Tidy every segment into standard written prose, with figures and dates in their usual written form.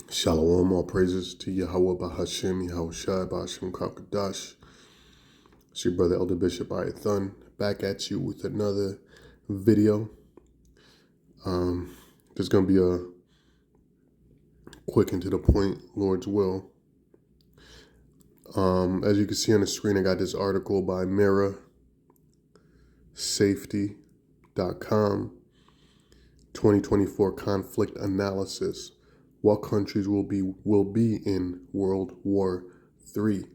Shalom, all praises to Yahweh Bahashem, Yahushai Bahashem Kakadash. It's your brother Elder Bishop Ayathun, back at you with another video. There's going to be a quick and to the point, Lord's will. As you can see on the screen, I got this article by MirrorSafety.com, 2024 conflict analysis. What countries will be in World War III?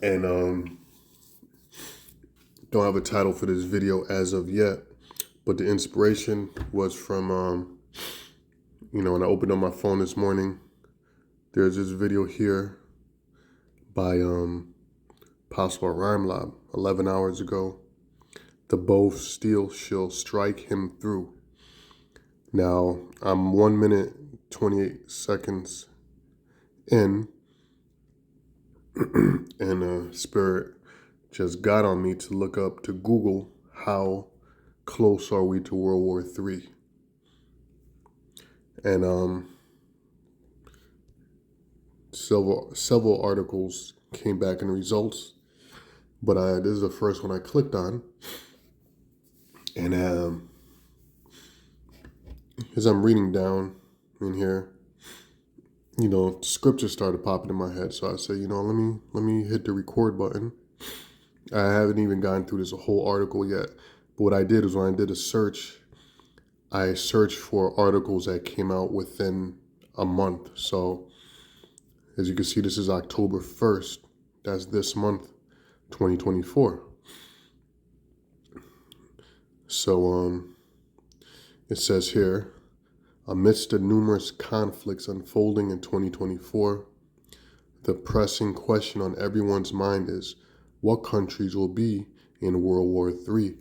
And don't have a title for this video as of yet, but the inspiration was from when I opened up my phone this morning. There's this video here by Apostle Rhyme Lab 11 hours ago. The bow of steel shall strike him through. Now, I'm 1 minute, 28 seconds in, and Spirit just got on me to look up, to Google, how close are we to World War III? And several articles came back in results, but this is the first one I clicked on, and as I'm reading down in here, scripture started popping in my head. So I said, let me hit the record button. I haven't even gone through this whole article yet. But what I did is when I did a search, I searched for articles that came out within a month. So as you can see, this is October 1st. That's this month, 2024. So, it says here, amidst the numerous conflicts unfolding in 2024, the pressing question on everyone's mind is, what countries will be in World War III?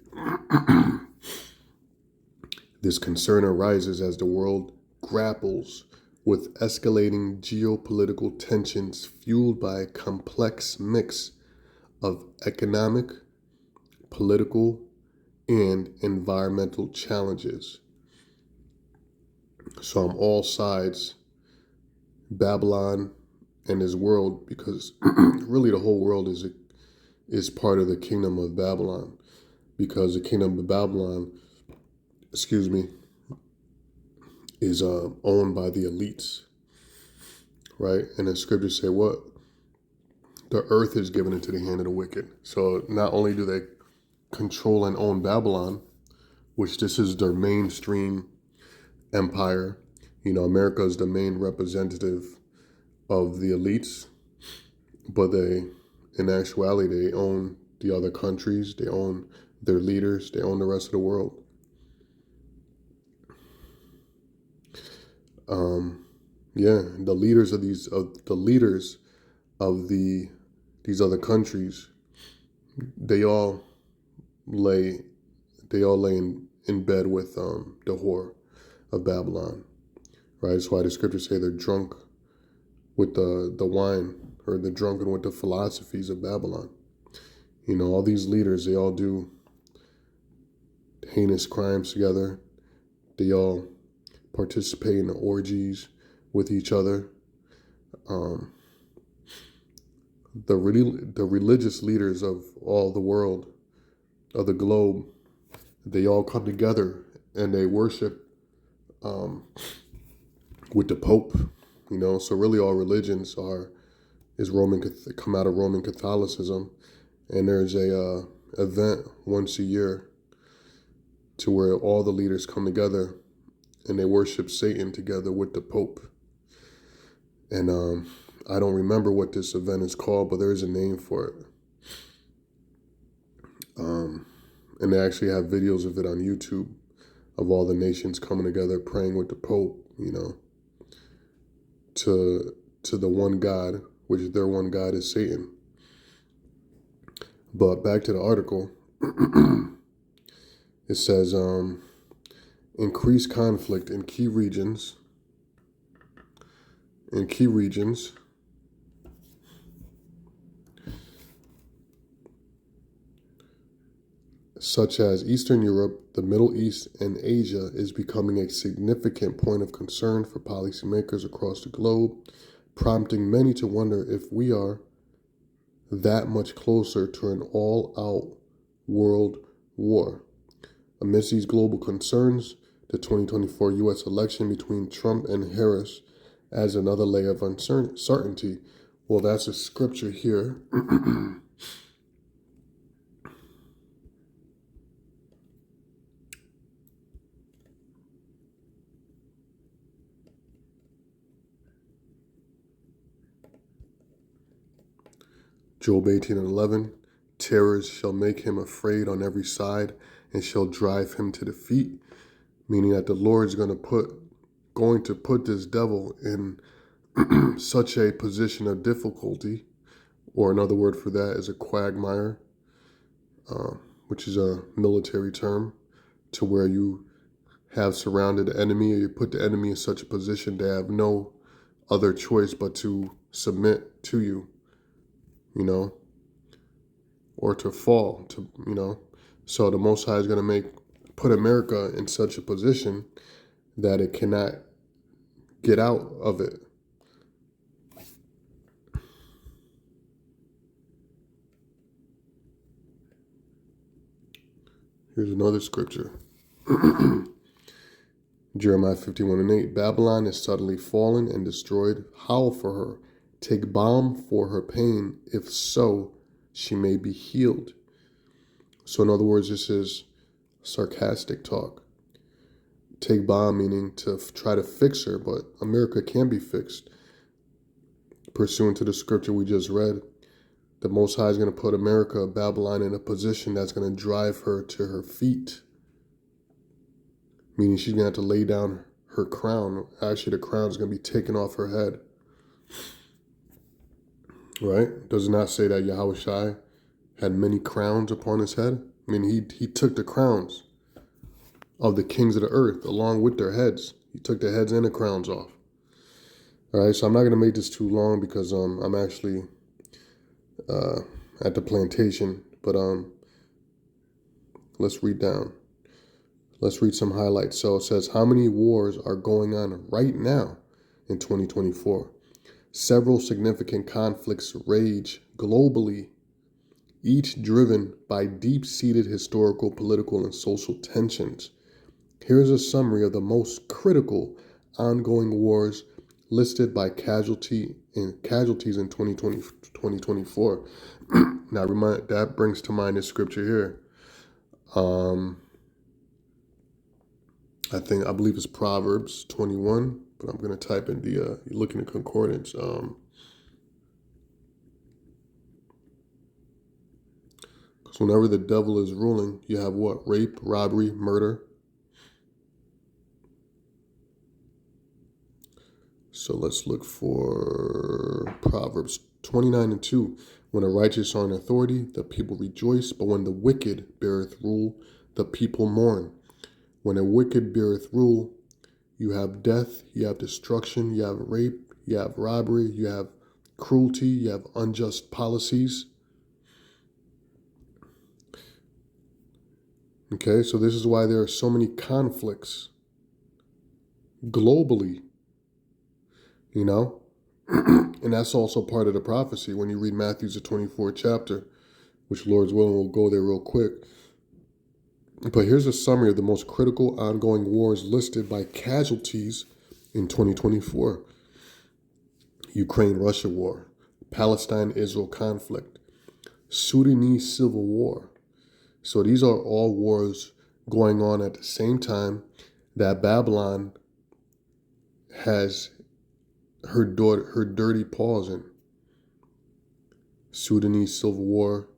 This concern arises as the world grapples with escalating geopolitical tensions fueled by a complex mix of economic, political, and environmental challenges. So on all sides, Babylon and his world, because really the whole world is part of the kingdom of Babylon, because the kingdom of Babylon, is owned by the elites, right? And the scriptures say what? The earth is given into the hand of the wicked. So not only do they control and own Babylon, which this is their mainstream empire. America is the main representative of the elites, but in actuality, they own the other countries, they own their leaders, they own the rest of the world. The leaders of these other countries, they all lay in bed with the whore of Babylon, right? That's why the scriptures say they're drunk with the wine, or they're drunken with the philosophies of Babylon. All these leaders, they all do heinous crimes together. They all participate in the orgies with each other. The religious leaders of all the world, of the globe, they all come together and they worship with the Pope, So really, all religions come out of Roman Catholicism, and there's a event once a year to where all the leaders come together and they worship Satan together with the Pope. And I don't remember what this event is called, but there is a name for it. And they actually have videos of it on YouTube, of all the nations coming together praying with the Pope, to the one God, which their one God is Satan. But back to the article, it says increased conflict in key regions. such as Eastern Europe, the Middle East, and Asia, is becoming a significant point of concern for policymakers across the globe, prompting many to wonder if we are that much closer to an all-out world war. Amidst these global concerns, the 2024 U.S. election between Trump and Harris adds another layer of uncertainty. Well, that's a scripture here. Job 18:11, terrors shall make him afraid on every side and shall drive him to defeat, meaning that the Lord's going to put this devil in such a position of difficulty, or another word for that is a quagmire, which is a military term, to where you have surrounded the enemy, or you put the enemy in such a position they have no other choice but to submit to you, or to fall, So the Most High is going to put America in such a position that it cannot get out of it. Here's another scripture. Jeremiah 51:8, Babylon is suddenly fallen and destroyed. Howl for her. Take balm for her pain, if so, she may be healed. So in other words, this is sarcastic talk. Take balm meaning to try to fix her, but America can be fixed. Pursuant to the scripture we just read, the Most High is going to put America, Babylon, in a position that's going to drive her to her feet. Meaning she's going to have to lay down her crown. Actually, the crown is going to be taken off her head. Right? Does it not say that Yahushua had many crowns upon his head? I mean, he took the crowns of the kings of the earth along with their heads. He took their heads and the crowns off. All right, so I'm not going to make this too long because I'm actually at the plantation. But let's read down. Let's read some highlights. So it says, how many wars are going on right now in 2024? Several significant conflicts rage globally, each driven by deep-seated historical, political, and social tensions. Here's a summary of the most critical ongoing wars listed by casualties in 2024. Now, that brings to mind this scripture here. I believe it's Proverbs 21, but I'm going to type in you look in the concordance. Because whenever the devil is ruling, you have what? Rape, robbery, murder. So let's look for Proverbs 29:2. When the righteous are in authority, the people rejoice, but when the wicked beareth rule, the people mourn. When a wicked beareth rule, you have death, you have destruction, you have rape, you have robbery, you have cruelty, you have unjust policies. Okay, so this is why there are so many conflicts globally, and that's also part of the prophecy when you read Matthew's 24th chapter, which Lord's willing, we'll go there real quick. But here's a summary of the most critical ongoing wars listed by casualties in 2024. Ukraine-Russia war, Palestine-Israel conflict, Sudanese civil war. So these are all wars going on at the same time that Babylon has her dirty paws in. Sudanese civil war,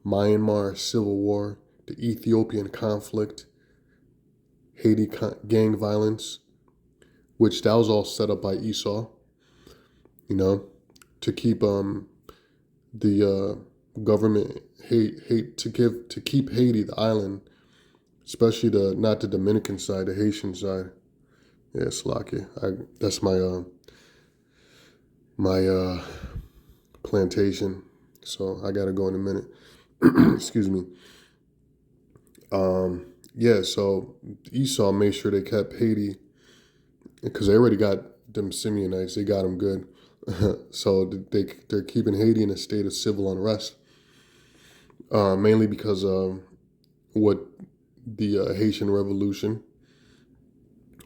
Myanmar civil war, the Ethiopian conflict, Haiti gang violence, which that was all set up by Esau, to keep the government to keep Haiti, the island, especially not the Dominican side, the Haitian side. Yeah, Slovakia. That's my plantation. So I gotta go in a minute. Excuse me. Yeah, so Esau made sure they kept Haiti because they already got them Simeonites. They got them good. So they're keeping Haiti in a state of civil unrest, mainly because of what the Haitian Revolution,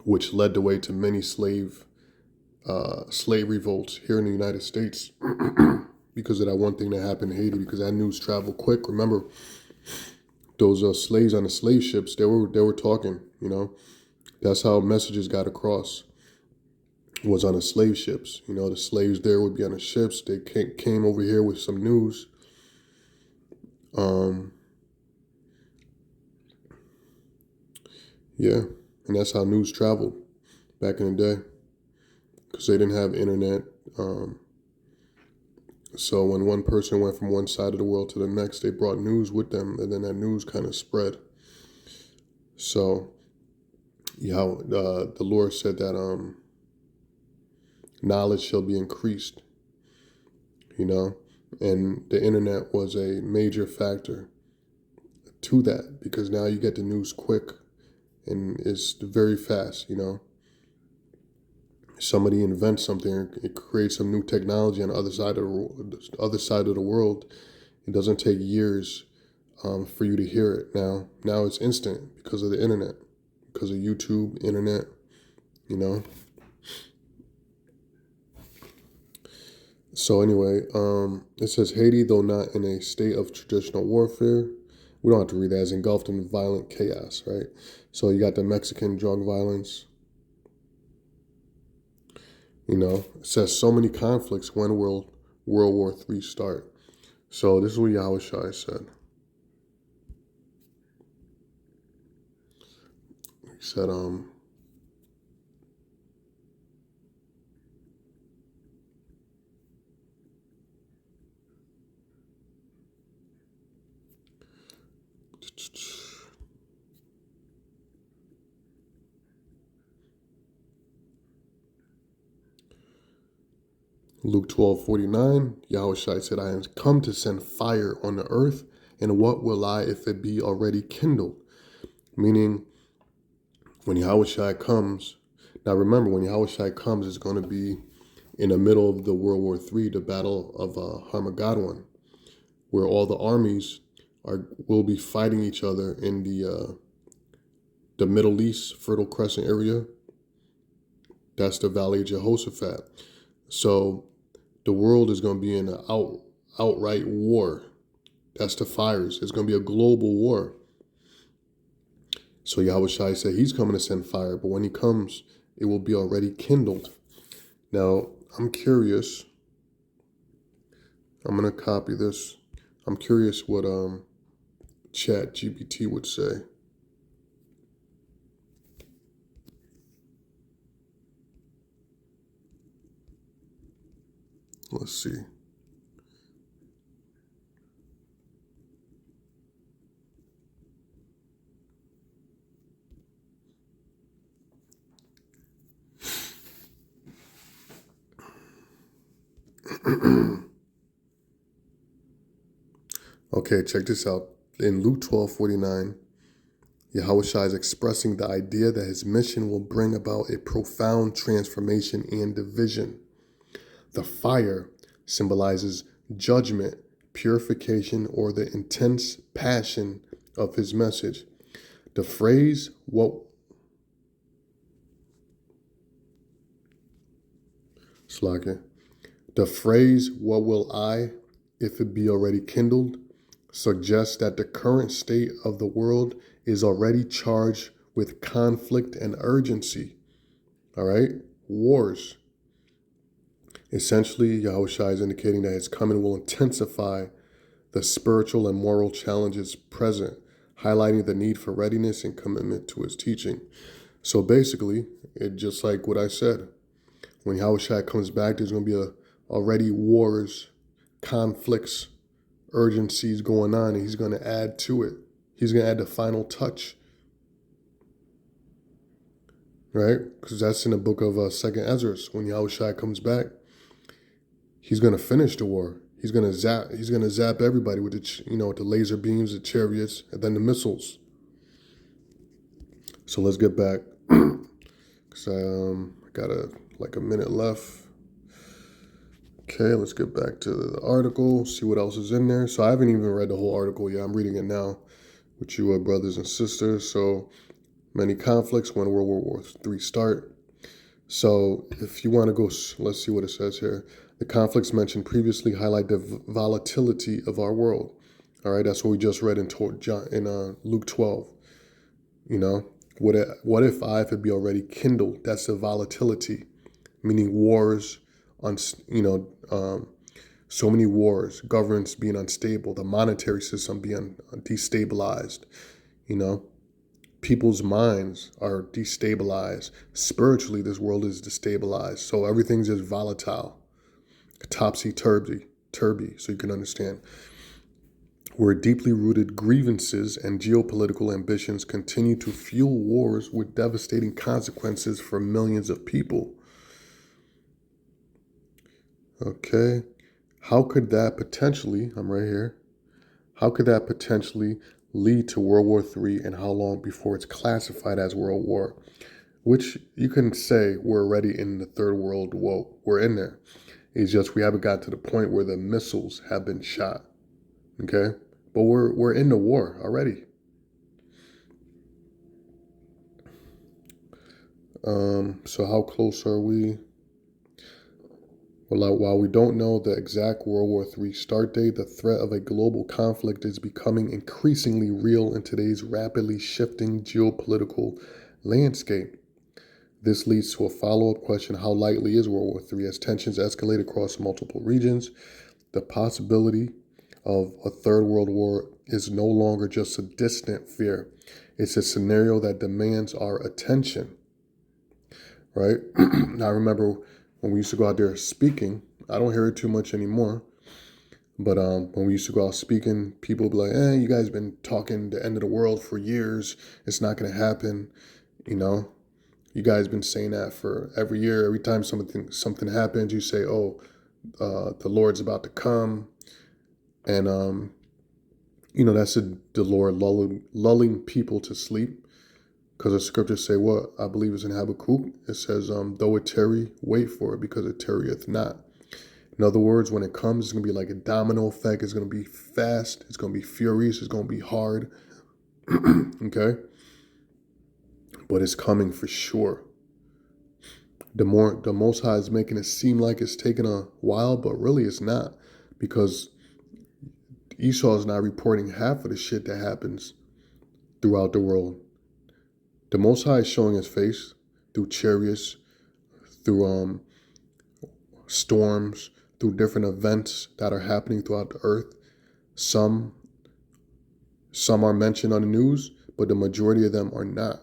which led the way to many slave revolts here in the United States because of that one thing that happened in Haiti. Because that news traveled quick. Remember, those slaves on the slave ships, they were talking. That's how messages got across. Was on the slave ships. The slaves there would be on the ships. They came over here with some news. Yeah, and that's how news traveled back in the day because they didn't have internet. So when one person went from one side of the world to the next, they brought news with them, and then that news kind of spread. So, yeah, the Lord said that knowledge shall be increased, and the internet was a major factor to that because now you get the news quick and it's very fast. Somebody invents something, it creates some new technology on the other side of the world. It doesn't take years for you to hear it. Now it's instant because of the internet, because of YouTube, internet. So anyway, it says Haiti, though not in a state of traditional warfare, we don't have to read that, is engulfed in violent chaos, right? So you got the Mexican drug violence. It says so many conflicts. When will World War III start? So this is what Yahushua said. He said, Luke 12:49, Yahushua said, I am come to send fire on the earth, and what will I if it be already kindled? Meaning, when Yahushua comes, now remember, when Yahushua comes, it's going to be in the middle of the World War III, the Battle of Armageddon, where all the armies will be fighting each other in the Middle East, Fertile Crescent area. That's the Valley of Jehoshaphat. So the world is going to be in an outright war. That's the fires. It's going to be a global war. So Yahushua said he's coming to send fire, but when he comes, it will be already kindled. Now, I'm curious. I'm going to copy this. I'm curious what Chat GPT would say. Let's see. Okay, check this out. In Luke 12:49, Yahushua is expressing the idea that his mission will bring about a profound transformation and division. The fire symbolizes judgment, purification, or the intense passion of his message. The phrase, what will I, if it be already kindled, suggests that the current state of the world is already charged with conflict and urgency. All right? Wars. Essentially, Yahushua is indicating that his coming will intensify the spiritual and moral challenges present, highlighting the need for readiness and commitment to his teaching. So basically, it just like what I said, when Yahushua comes back, there's going to be already wars, conflicts, urgencies going on, and he's going to add to it. He's going to add the final touch, right? Because that's in the book of 2nd Ezra. When Yahushua comes back, he's going to finish the war. He's going to zap everybody with the laser beams, the chariots, and then the missiles. So let's get back, because I got like a minute left. Okay, let's get back to the article, see what else is in there. So I haven't even read the whole article yet. I'm reading it now with you brothers and sisters. So many conflicts when World War III start. So if you want to go, let's see what it says here. The conflicts mentioned previously highlight the volatility of our world. All right, that's what we just read in Luke 12. You know, what if could be already kindled? That's the volatility, meaning wars on, so many wars, governments being unstable, the monetary system being destabilized, you know, people's minds are destabilized. Spiritually, this world is destabilized. So everything's just volatile, topsy-turvy, so you can understand. Where deeply rooted grievances and geopolitical ambitions continue to fuel wars with devastating consequences for millions of people. Okay. How could that potentially, I'm right here, how could that potentially lead to World War III, and how long before it's classified as World War? Which you can say we're already in the Third World War. We're in there. It's just we haven't got to the point where the missiles have been shot. Okay? But we're in the war already. So how close are we? Well, while we don't know the exact World War III start date, the threat of a global conflict is becoming increasingly real in today's rapidly shifting geopolitical landscape. This leads to a follow-up question: how likely is World War III? As tensions escalate across multiple regions, the possibility of a third world war is no longer just a distant fear. It's a scenario that demands our attention, right? I remember when we used to go out there speaking. I don't hear it too much anymore, but when we used to go out speaking, people would be like, you guys been talking the end of the world for years. It's not going to happen, you know? You guys been saying that for every year. Every time something happens, you say, the Lord's about to come. And, that's the Lord lulling people to sleep. Because the scriptures say what? I believe it's in Habakkuk. It says, though it tarry, wait for it, because it tarrieth not. In other words, when it comes, it's going to be like a domino effect. It's going to be fast. It's going to be furious. It's going to be hard. Okay? But it's coming for sure. The Most High is making it seem like it's taking a while, but really it's not, because Esau is not reporting half of the shit that happens throughout the world. The Most High is showing his face through chariots, through storms, through different events that are happening throughout the earth. Some are mentioned on the news, but the majority of them are not.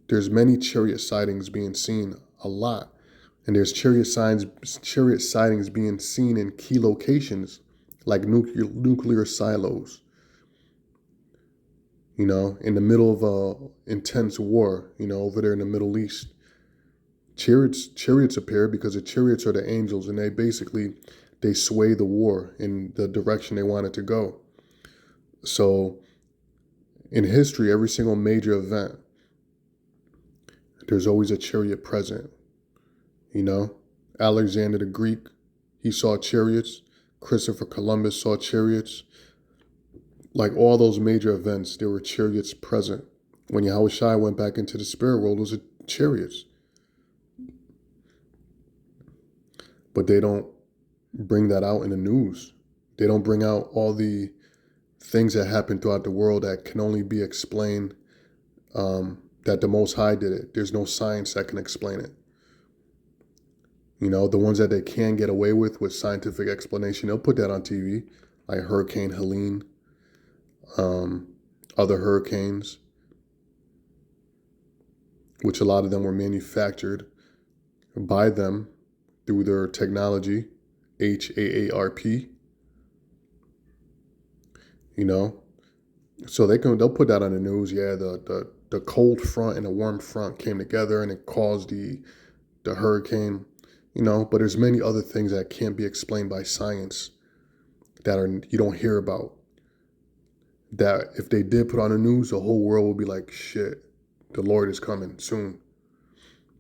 There's many chariot sightings being seen, a lot. And there's chariot sightings being seen in key locations like nuclear silos. In the middle of a intense war, over there in the Middle East. Chariots appear because the chariots are the angels, and they sway the war in the direction they want it to go. So in history, every single major event, there's always a chariot present. Alexander the Greek, he saw chariots. Christopher Columbus saw chariots. Like all those major events, there were chariots present. When Yahushua went back into the spirit world, those are chariots. But they don't bring that out in the news. They don't bring out all the things that happen throughout the world that can only be explained, that the Most High did it. There's no science that can explain it. The ones that they can get away with scientific explanation, they'll put that on TV, like Hurricane Helene, other hurricanes, which a lot of them were manufactured by them through their technology, HAARP. So they'll put that on the news. Yeah, the cold front and the warm front came together and it caused the hurricane. But there's many other things that can't be explained by science that you don't hear about. that if they did put on the news, the whole world would be like, shit, the Lord is coming soon.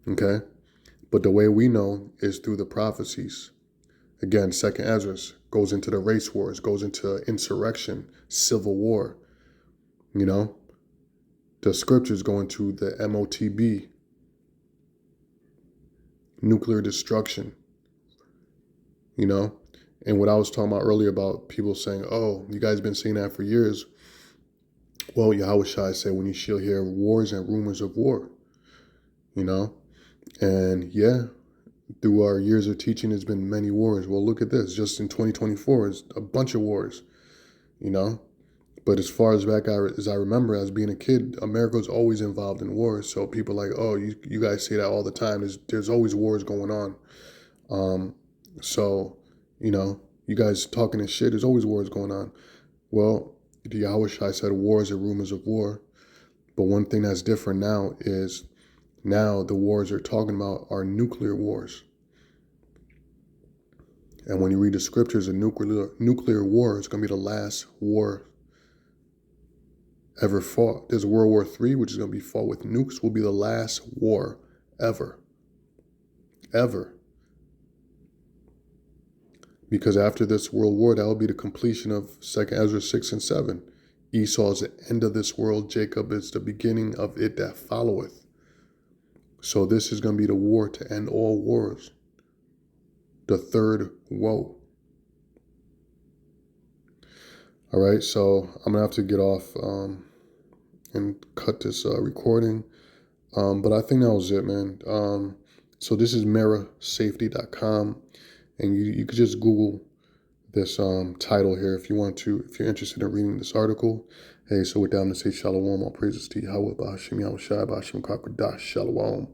Okay? But the way we know is through the prophecies. Again, Second Ezra goes into the race wars, goes into insurrection, civil war. You know, the scriptures go into the MOTB, nuclear destruction. You know, and what I was talking about earlier about people saying, "Oh, you guys been saying that for years." Well, Yahweh Shai said, "When you shall hear wars and rumors of war," you know, and yeah, through our years of teaching, there's been many wars. Well, look at this. Just in 2024, it's a bunch of wars, you know. But as far as back as I remember, as being a kid, America's always involved in wars. So people are like, oh, you guys say that all the time. There's always wars going on. So, you know, you guys talking this shit. There's always wars going on. Well, the Yahweh Shai said wars and rumors of war. But one thing that's different now is now the wars they're talking about are nuclear wars. And when you read the scriptures, a nuclear war is going to be the last war ever fought. There's World War III, which is going to be fought with nukes, will be the last war ever. Ever. Because after this world war, that will be the completion of 2nd Ezra 6 and 7. Esau is the end of this world. Jacob is the beginning of it that followeth. So this is going to be the war to end all wars. The third woe. All right, so I'm going to have to get off and cut this recording. But I think that was it, man. So this is mirrorsafety.com. And you could just Google this title here if you want to, if you're interested in reading this article. Hey, so with that, I'm going to say shalom. All praises to Yahweh, Ba'ashem, Yahweh Shai, Ba'ashem, Kakwadash, shalom.